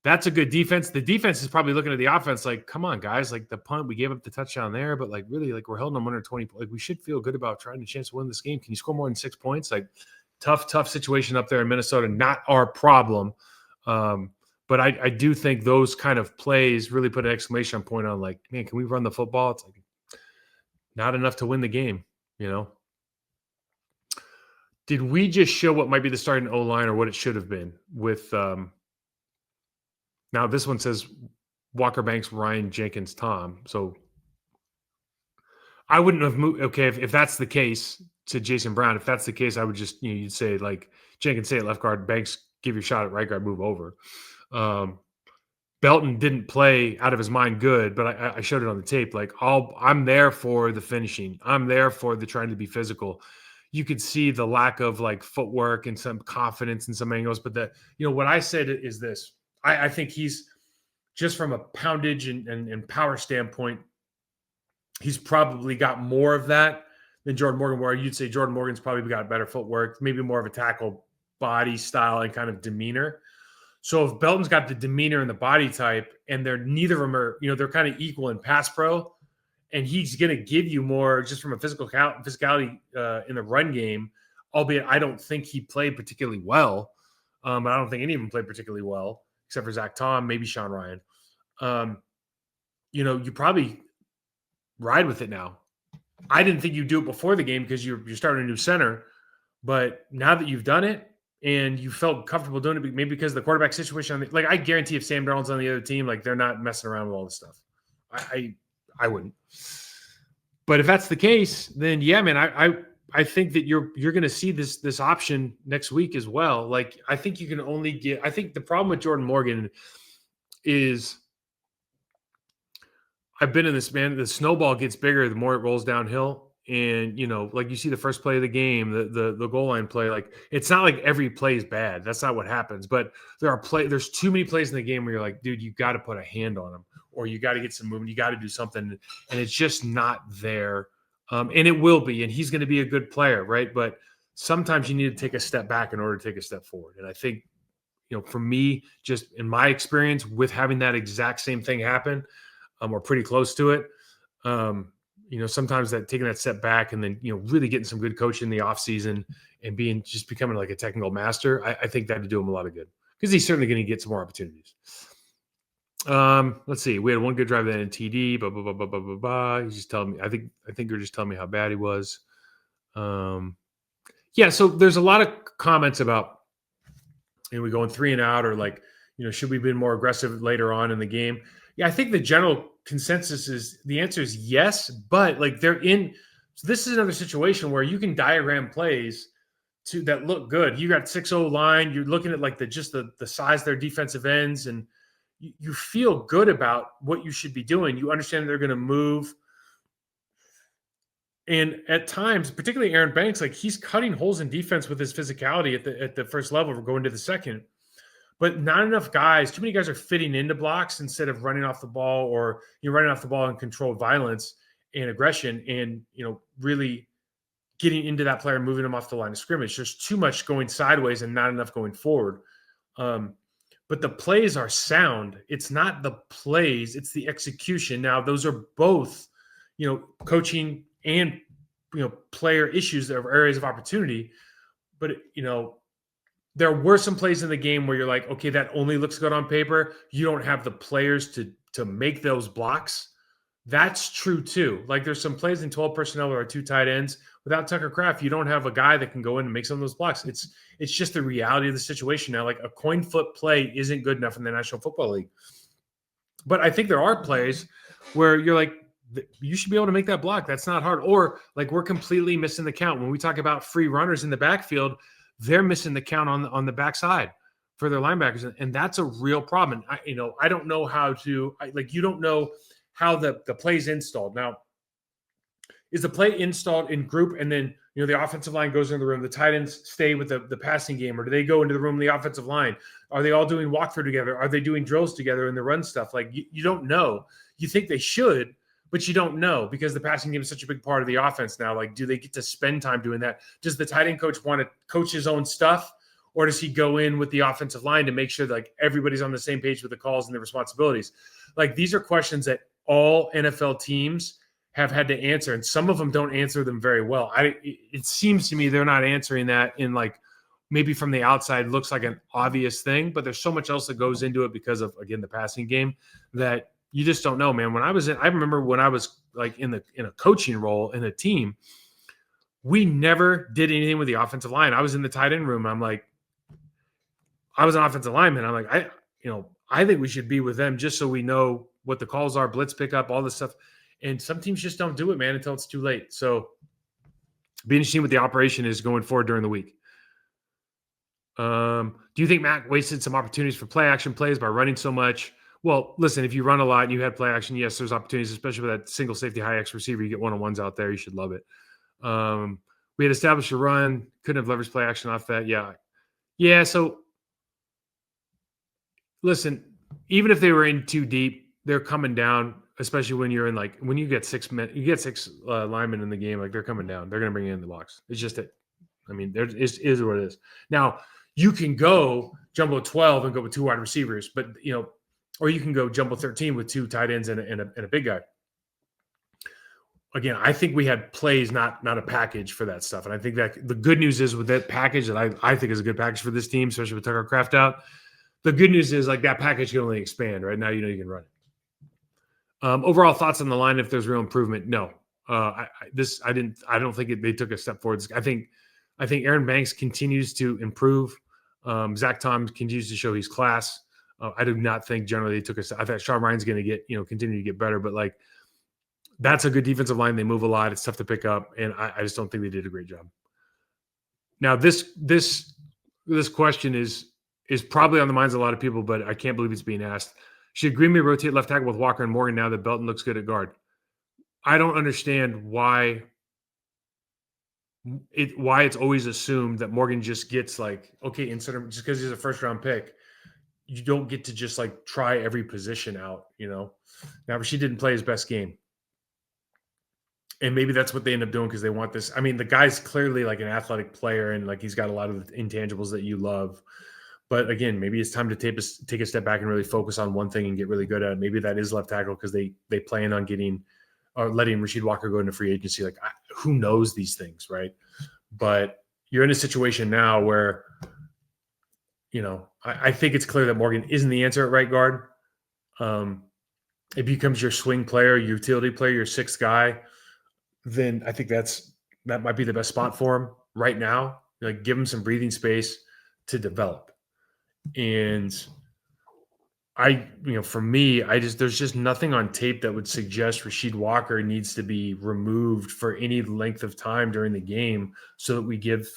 that's a good defense. The defense is probably looking at the offense like, come on, guys. Like the punt, we gave up the touchdown there, but like really, like we're holding them under 20. Like we should feel good about trying to chance to win this game. Can you score more than 6 points? Like tough situation up there in Minnesota. Not our problem. But I do think those kind of plays really put an exclamation point on, like, man, can we run the football? It's like not enough to win the game, Did we just show what might be the starting O-line or what it should have been with now this one says Walker Banks, Ryan Jenkins, Tom. So I wouldn't have moved. Okay, if that's the case, to Jason Brown, if that's the case, I would just, you'd say like Jenkins stay at left guard, Banks give your shot at right guard, move over. Belton didn't play out of his mind good, but I showed it on the tape. Like I'm there for the finishing. I'm there for the trying to be physical. You could see the lack of like footwork and some confidence in some angles. But what I said is this. I think he's just from a poundage and power standpoint, he's probably got more of that than Jordan Morgan, where you'd say Jordan Morgan's probably got better footwork, maybe more of a tackle body style and kind of demeanor. So if Belton's got the demeanor and the body type, and they're neither of them are, they're kind of equal in pass pro, and he's going to give you more just from a physicality in the run game, albeit I don't think he played particularly well. I don't think any of them played particularly well, except for Zach Tom, maybe Sean Ryan. You probably ride with it now. I didn't think you'd do it before the game because you're starting a new center, but now that you've done it and you felt comfortable doing it, maybe because of the quarterback situation, I guarantee if Sam Darnold's on the other team, like they're not messing around with all this stuff. I wouldn't. But if that's the case, then yeah, man, I think that you're going to see this option next week as well. Like I think you can only get. I think the problem with Jordan Morgan is I've been in this, man. The snowball gets bigger the more it rolls downhill. And, like you see the first play of the game, the goal line play, like it's not like every play is bad. That's not what happens. But there's too many plays in the game where you're like, dude, you got to put a hand on them, or you got to get some movement. You got to do something. And it's just not there. And it will be. And he's going to be a good player, right? But sometimes you need to take a step back in order to take a step forward. And I think, for me, just in my experience with having that exact same thing happen, or pretty close to it, sometimes that taking that step back and then, really getting some good coaching in the offseason and becoming like a technical master, I think that would do him a lot of good because he's certainly going to get some more opportunities. Let's see. We had one good drive then in TD, blah, blah, blah, blah, blah, blah, blah. He's just telling me, I think you're just telling me how bad he was. Yeah. So there's a lot of comments about, we going 3 and out, or like, should we have been more aggressive later on in the game? Yeah, I think the general consensus is the answer is yes, but like so this is another situation where you can diagram plays that look good. You got 6-0 line, you're looking at like the size of their defensive ends, and you feel good about what you should be doing. You understand they're going to move. And at times, particularly Aaron Banks, like he's cutting holes in defense with his physicality at the first level. We're going to the second. but not enough guys. Too many guys are fitting into blocks instead of running off the ball, or you're running off the ball in controlled violence and aggression, and really getting into that player and moving them off the line of scrimmage. There's too much going sideways and not enough going forward. But the plays are sound. It's not the plays, it's the execution. Now, those are both, coaching and, player issues or areas of opportunity. But, there were some plays in the game where you're like, okay, that only looks good on paper. You don't have the players to make those blocks. That's true too. Like there's some plays in 12 personnel or 2 tight ends. Without Tucker Kraft, you don't have a guy that can go in and make some of those blocks. It's just the reality of the situation now. Like a coin flip play isn't good enough in the National Football League. But I think there are plays where you're like, you should be able to make that block. That's not hard. Or like we're completely missing the count. When we talk about free runners in the backfield, they're missing the count on the backside for their linebackers. And that's a real problem. And I don't know how to, you don't know how the play's installed. Now, is the play installed in group and then, the offensive line goes into the room, the tight ends stay with the passing game, or do they go into the room, the offensive line? Are they all doing walkthrough together? Are they doing drills together in the run stuff? Like you don't know. You think they should, but you don't know because the passing game is such a big part of the offense now. Like, do they get to spend time doing that? Does the tight end coach want to coach his own stuff? Or does he go in with the offensive line to make sure that like everybody's on the same page with the calls and the responsibilities? Like these are questions that all NFL teams have had to answer, and some of them don't answer them very well. It seems to me they're not answering that in like maybe from the outside looks like an obvious thing, but there's so much else that goes into it because of, again, the passing game that you just don't know, man. I remember when I was like in a coaching role in a team, we never did anything with the offensive line. I was in the tight end room. I'm like, I was an offensive lineman. I'm like, I think we should be with them just so we know what the calls are, blitz pickup, all this stuff. And some teams just don't do it, man, until it's too late. So be interesting what the operation is going forward during the week. Do you think Matt wasted some opportunities for play action plays by running so much? Well, listen, if you run a lot and you had play action, yes, there's opportunities, especially with that single safety high X receiver. You get one-on-ones out there. You should love it. We had established a run. Couldn't have leveraged play action off that. Yeah. So listen, even if they were in too deep, they're coming down, especially when you're in when you get 6 men, you get 6 linemen in the game, like they're coming down. They're going to bring you in the box. It's just that, there is what it is. Now, you can go jumbo 12 and go with 2 wide receivers, but, or you can go jumbo 13 with 2 tight ends and a big guy. Again, I think we had plays, not a package for that stuff. And I think that the good news is with that package that I think is a good package for this team, especially with Tucker Kraft out, the good news is like that package can only expand. Right now, you can run it. Overall thoughts on the line if there's real improvement? No. I don't think they took a step forward. I think Aaron Banks continues to improve. Zach Tom continues to show he's class. I do not think generally they took a step. I thought Sean Ryan's going to continue to get better, but like that's a good defensive line. They move a lot. It's tough to pick up, and I just don't think they did a great job. Now this question is probably on the minds of a lot of people, but I can't believe it's being asked. Should Green Bay rotate left tackle with Walker and Morgan now that Belton looks good at guard? I don't understand why it's always assumed that Morgan just gets like, okay, instead of just because he's a first round pick, you don't get to just like try every position out, Now, Rashid didn't play his best game. And maybe that's what they end up doing because they want this. The guy's clearly like an athletic player and like he's got a lot of intangibles that you love. But again, maybe it's time to take a step back and really focus on one thing and get really good at it. Maybe that is left tackle because they plan on letting Rasheed Walker go into free agency. Like, who knows these things, right? But you're in a situation now where, I think it's clear that Morgan isn't the answer at right guard. It becomes your swing player, your utility player, your 6th guy. Then I think that might be the best spot for him right now. Like, give him some breathing space to develop. And for me, there's just nothing on tape that would suggest Rasheed Walker needs to be removed for any length of time during the game so that we give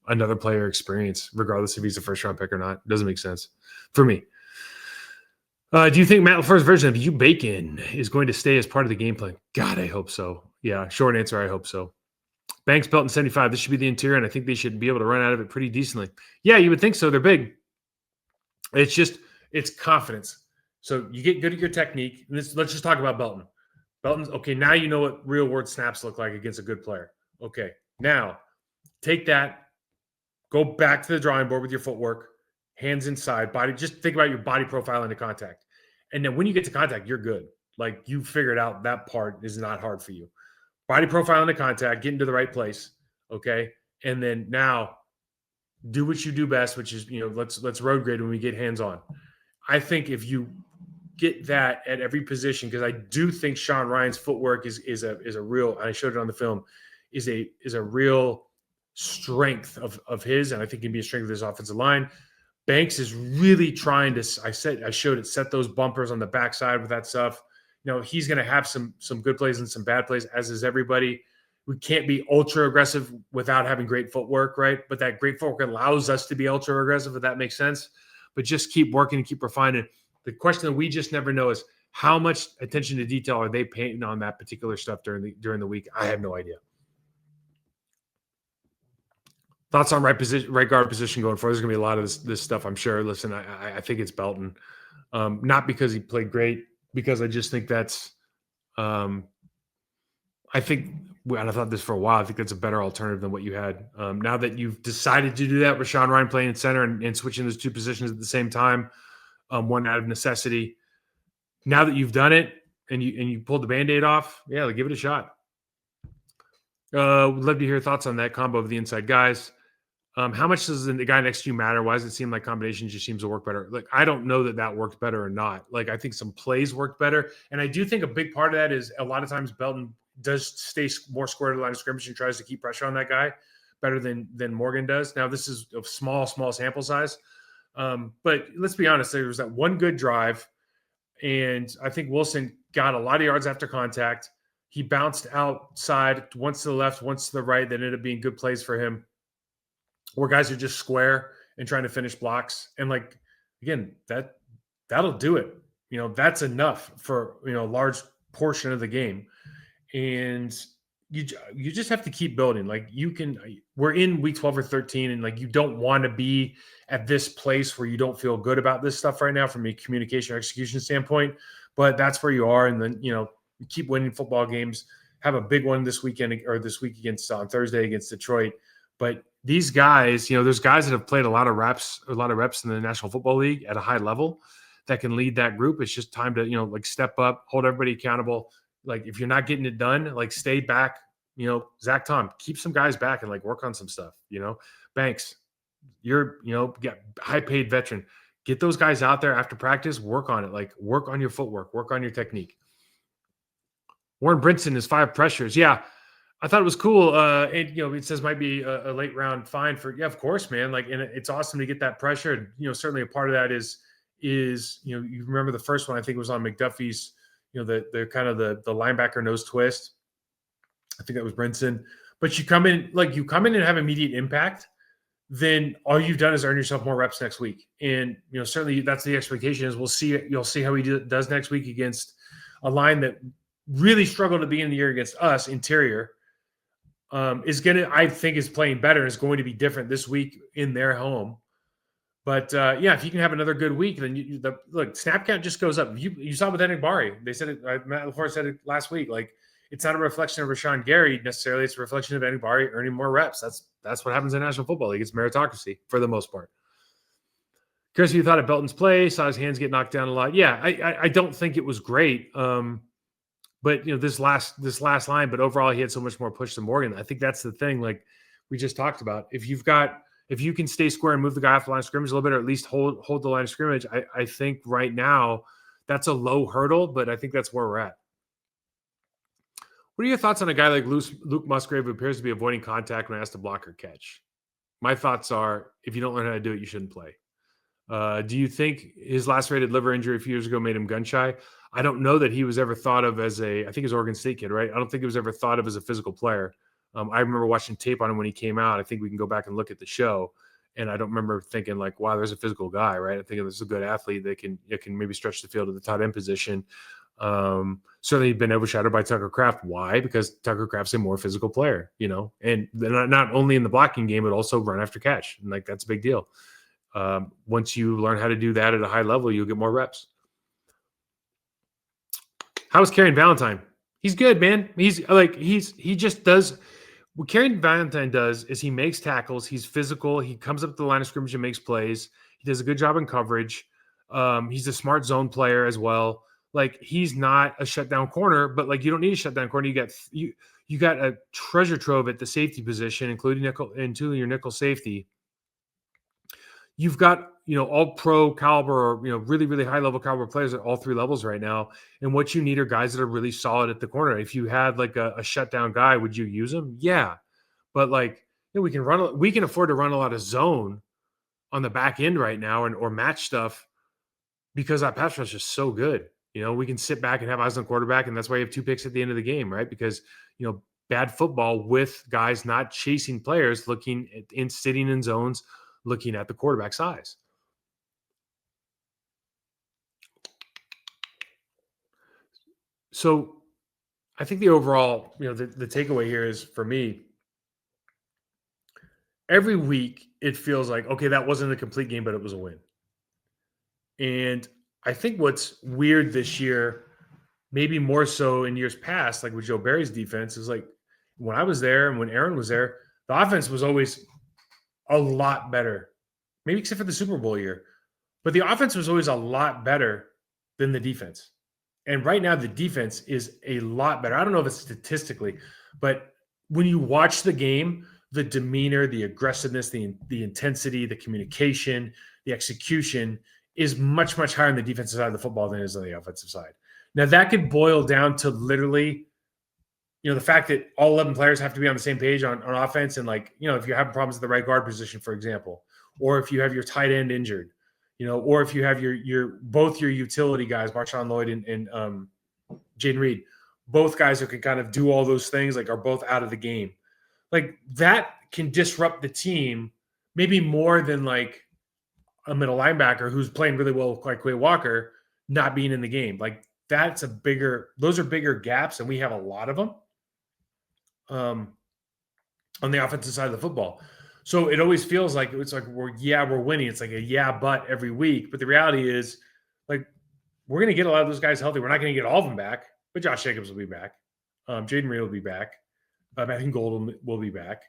another player experience, regardless if he's a first round pick or not. It doesn't make sense for me. Do you think Matt LaFleur's version of You Bacon is going to stay as part of the game plan? God, I hope so. Yeah, short answer, I hope so. Banks, Belton, 75. This should be the interior, and I think they should be able to run out of it pretty decently. Yeah, you would think so. They're big. It's confidence. So you get good at your technique. Let's just talk about Belton. Belton's okay. Now you know what real world snaps look like against a good player. Okay, now take that, go back to the drawing board with your footwork, hands inside, body. Just think about your body profile into contact, and then when you get to contact, you're good. Like you figured out that part is not hard for you. Body profile into contact, get into the right place. Okay, and then now do what you do best, which is let's road grade when we get hands on. I think if you get that at every position, because I do think Sean Ryan's footwork is a real. I showed it on the film. Is a real strength of his, and I think can be a strength of his offensive line. Banks is really trying to. I showed it. Set those bumpers on the backside with that stuff. He's going to have some good plays and some bad plays, as is everybody. We can't be ultra aggressive without having great footwork, right? But that great footwork allows us to be ultra aggressive, if that makes sense. But just keep working and keep refining. The question that we just never know is how much attention to detail are they paying on that particular stuff during the week? I have no idea. Thoughts on right guard position going forward? There's going to be a lot of this stuff, I'm sure. Listen, I think it's Belton, not because he played great, because I just think that's. I think, and I thought this for a while, I think that's a better alternative than what you had. Now that you've decided to do that with Sean Ryan playing in center and switching those two positions at the same time, one out of necessity. Now that you've done it and you pulled the Band-Aid off, yeah, give it a shot. Would love to hear thoughts on that combo of the inside guys. How much does the guy next to you matter? Why does it seem like combination just seems to work better? Like, I don't know that worked better or not. Like, I think some plays worked better. And I do think a big part of that is a lot of times Belton does stay more square to the line of scrimmage and tries to keep pressure on that guy better than Morgan does. Now, this is a small sample size. But let's be honest, there was that one good drive, and I think Wilson got a lot of yards after contact. He bounced outside, once to the left, once to the right. That ended up being good plays for him, where guys are just square and trying to finish blocks. And again, that'll do it. That's enough for, a large portion of the game. And you just have to keep building. We're in week 12 or 13, and you don't want to be at this place where you don't feel good about this stuff right now from a communication or execution standpoint, but that's where you are. And then, you keep winning football games, have a big one this weekend or this week on Thursday against Detroit. But these guys, there's guys that have played a lot of reps in the National Football League at a high level that can lead that group. It's just time to, step up, hold everybody accountable. If you're not getting it done, stay back, Zach Tom, keep some guys back and work on some stuff, Banks, you're, high paid veteran, get those guys out there after practice, work on it, work on your footwork, work on your technique. Warren Brinson is 5 pressures. Yeah. I thought it was cool. And, it says might be a late round fine for, yeah, of course, man. And it's awesome to get that pressure. And, certainly a part of that is, you remember the first one, I think it was on McDuffie's, the kind of the linebacker nose twist. I think that was Brinson. But you come in and have immediate impact, then all you've done is earn yourself more reps next week. And, certainly that's the expectation is you'll see how he does next week against a line that really struggled at the beginning of the year against us, interior. Is playing better, is going to be different this week in their home. But if you can have another good week, then snap count just goes up. You saw with Enagbari, they said it. Matt LaFleur said it last week. It's not a reflection of Rashawn Gary necessarily; it's a reflection of Enagbari earning more reps. That's what happens in National Football League. It's meritocracy for the most part. Curious if you thought of Belton's play, saw his hands get knocked down a lot. Yeah, I don't think it was great. But this last line, but overall he had so much more push than Morgan. I think that's the thing. We just talked about, if you can stay square and move the guy off the line of scrimmage a little bit, or at least hold the line of scrimmage, I think right now that's a low hurdle, but I think that's where we're at. What are your thoughts on a guy like Luke Musgrave, who appears to be avoiding contact when asked to block or catch? My thoughts are, if you don't learn how to do it, you shouldn't play. Do you think his lacerated liver injury a few years ago made him gun shy? I don't know that he was ever thought of as I think he's Oregon State kid, right? I don't think he was ever thought of as a physical player. I remember watching tape on him when he came out. I think we can go back and look at the show. And I don't remember thinking wow, there's a physical guy, right? I think this is a good athlete that can maybe stretch the field at the tight end position. Certainly been overshadowed by Tucker Kraft. Why? Because Tucker Kraft's a more physical player, and not only in the blocking game, but also run after catch. And that's a big deal. Once you learn how to do that at a high level, you'll get more reps. How's Karen Valentine? He's good, man. He just does what Karen Valentine does is he makes tackles. He's physical. He comes up to the line of scrimmage and makes plays. He does a good job in coverage. He's a smart zone player as well. Like he's not a shutdown corner, but like you don't need a shutdown corner. You got a treasure trove at the safety position, including your nickel safety. You've got all pro caliber or really really high level caliber players at all three levels right now. And what you need are guys that are really solid at the corner. If you had like a shutdown guy, would you use him? Yeah, but like we can afford to run a lot of zone on the back end right now or match stuff because our pass rush is so good. We can sit back and have eyes on quarterback, and that's why you have 2 picks at the end of the game, right? Because bad football with guys not chasing players, sitting in zones, looking at the quarterback size. So I think the overall, the takeaway here is for me, every week it feels like, okay, that wasn't a complete game, but it was a win. And I think what's weird this year, maybe more so in years past, like with Joe Barry's defense, is like when I was there and when Aaron was there, the offense was always a lot better, maybe except for the Super Bowl year. But the offense was always a lot better than the defense. And right now, the defense is a lot better. I don't know if it's statistically, but when you watch the game, the demeanor, the aggressiveness, the intensity, the communication, the execution is much, much higher on the defensive side of the football than it is on the offensive side. Now, that could boil down to literally, the fact that all 11 players have to be on the same page on offense. And like, if you're having problems at the right guard position, for example, or if you have your tight end injured, or if you have both your utility guys, Marshawn Lloyd and Jaden Reed, both guys who can kind of do all those things, like are both out of the game. Like that can disrupt the team maybe more than like a middle linebacker who's playing really well like Quay Walker not being in the game. Like those are bigger gaps, and we have a lot of them on the offensive side of the football. So it always feels like it's like we're winning. It's like a but every week. But the reality is, like, we're going to get a lot of those guys healthy. We're not going to get all of them back, but Josh Jacobs will be back. Jaden Reed will be back. Matthew Gold will be back.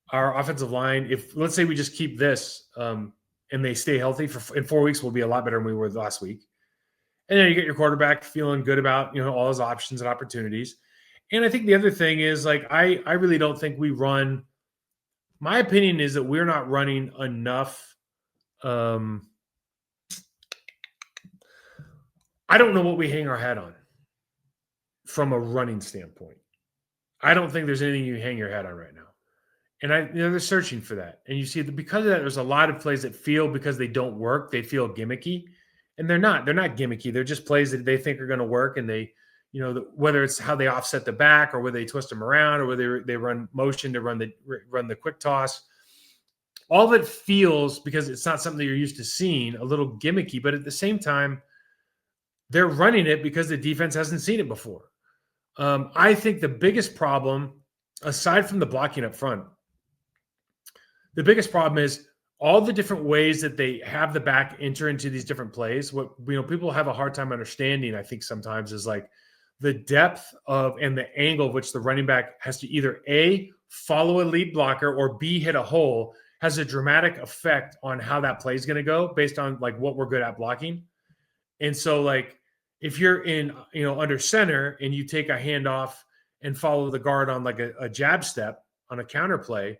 Our offensive line, if let's say we just keep this and they stay healthy in 4 weeks, we'll be a lot better than we were last week. And then you get your quarterback feeling good about all his options and opportunities. And I think the other thing is like I really don't think we run. My opinion is that we're not running enough. I don't know what we hang our hat on from a running standpoint. I don't think there's anything you hang your hat on right now. And they're searching for that. And you see that because of that, there's a lot of plays that feel, because they don't work, they feel gimmicky. And they're not gimmicky. They're just plays that they think are going to work. And they, whether it's how they offset the back or whether they twist them around or whether they run motion to run the quick toss. All of it feels, because it's not something that you're used to seeing, a little gimmicky. But at the same time, they're running it because the defense hasn't seen it before. I think the biggest problem, aside from the blocking up front, the biggest problem is all the different ways that they have the back enter into these different plays. What people have a hard time understanding, I think sometimes, is like the depth of and the angle of which the running back has to either A, follow a lead blocker, or B, hit a hole, has a dramatic effect on how that play is going to go based on like what we're good at blocking. And so like if you're in, under center and you take a handoff and follow the guard on like a jab step on a counter play,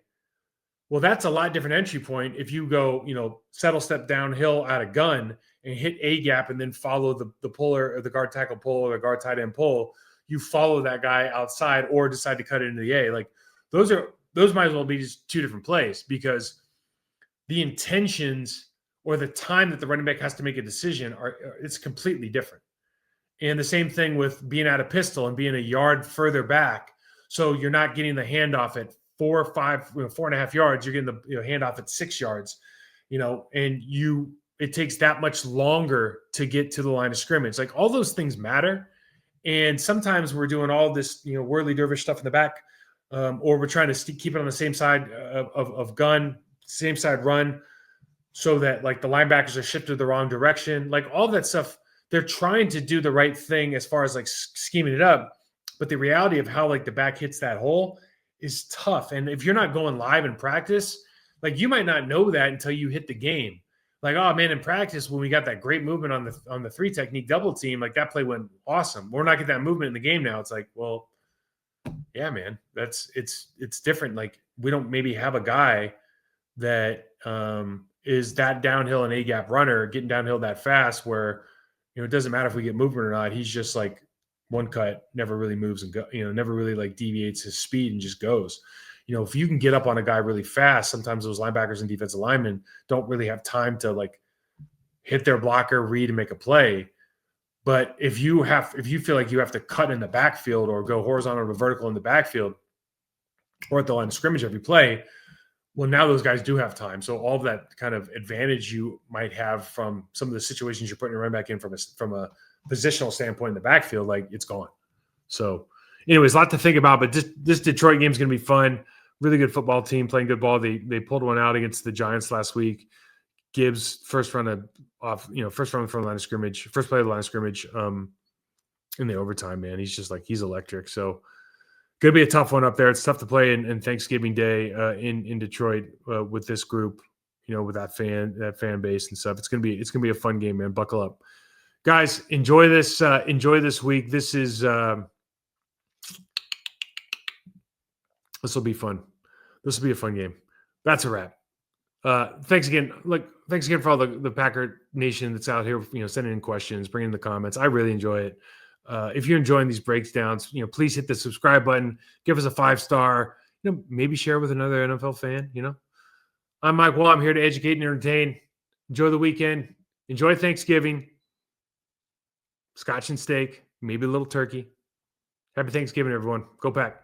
well, that's a lot different entry point. If you go, settle step downhill out of gun and hit a gap and then follow the puller or the guard tackle pull or the guard tight end pull, you follow that guy outside or decide to cut it into the A. Like those might as well be just two different plays, because the intentions or the time that the running back has to make a decision it's completely different. And the same thing with being at a pistol and being a yard further back. So you're not getting the handoff at 4 or 5, 4.5 yards. You're getting the handoff at 6 yards, and it takes that much longer to get to the line of scrimmage. Like all those things matter. And sometimes we're doing all this, whirly dervish stuff in the back, or we're trying to keep it on the same side of gun, same side run. so that like the linebackers are shifted the wrong direction, like all that stuff. They're trying to do the right thing as far as like scheming it up, but the reality of how like the back hits that hole is tough. And if you're not going live in practice, like you might not know that until you hit the game. Like, oh man, in practice when we got that great movement on the 3 technique double team, like that play went awesome. We're not getting that movement in the game now. It's like, well, yeah, man, it's different. Like we don't maybe have a guy that is that downhill and A gap runner getting downhill that fast where, it doesn't matter if we get movement or not. He's just like one cut, never really moves and never really like deviates his speed and just goes. If you can get up on a guy really fast, sometimes those linebackers and defensive linemen don't really have time to like hit their blocker, read, and make a play. But if you feel like you have to cut in the backfield or go horizontal or vertical in the backfield or at the line of scrimmage every play, well, now those guys do have time. So all of that kind of advantage you might have from some of the situations you're putting your running back in from a positional standpoint in the backfield, like it's gone. So anyways, a lot to think about, but this Detroit game is going to be fun. Really good football team playing good ball. They pulled one out against the Giants last week. Gibbs first run from the line of scrimmage, first play of the line of scrimmage in the overtime, man. He's electric. So going to be a tough one up there. It's tough to play in Thanksgiving Day in Detroit with this group, with that fan base and stuff. It's gonna be a fun game, man. Buckle up, guys. Enjoy this week. This will be fun. This will be a fun game. That's a wrap. Thanks again. Thanks again for all the Packer Nation that's out here, sending in questions, bringing in the comments. I really enjoy it. If you're enjoying these breakdowns, please hit the subscribe button, give us a 5-star, maybe share with another NFL fan. I'm Mike Wahle. I'm here to educate and entertain. Enjoy the weekend. Enjoy Thanksgiving. Scotch and steak, maybe a little turkey. Happy Thanksgiving, everyone. Go Pack.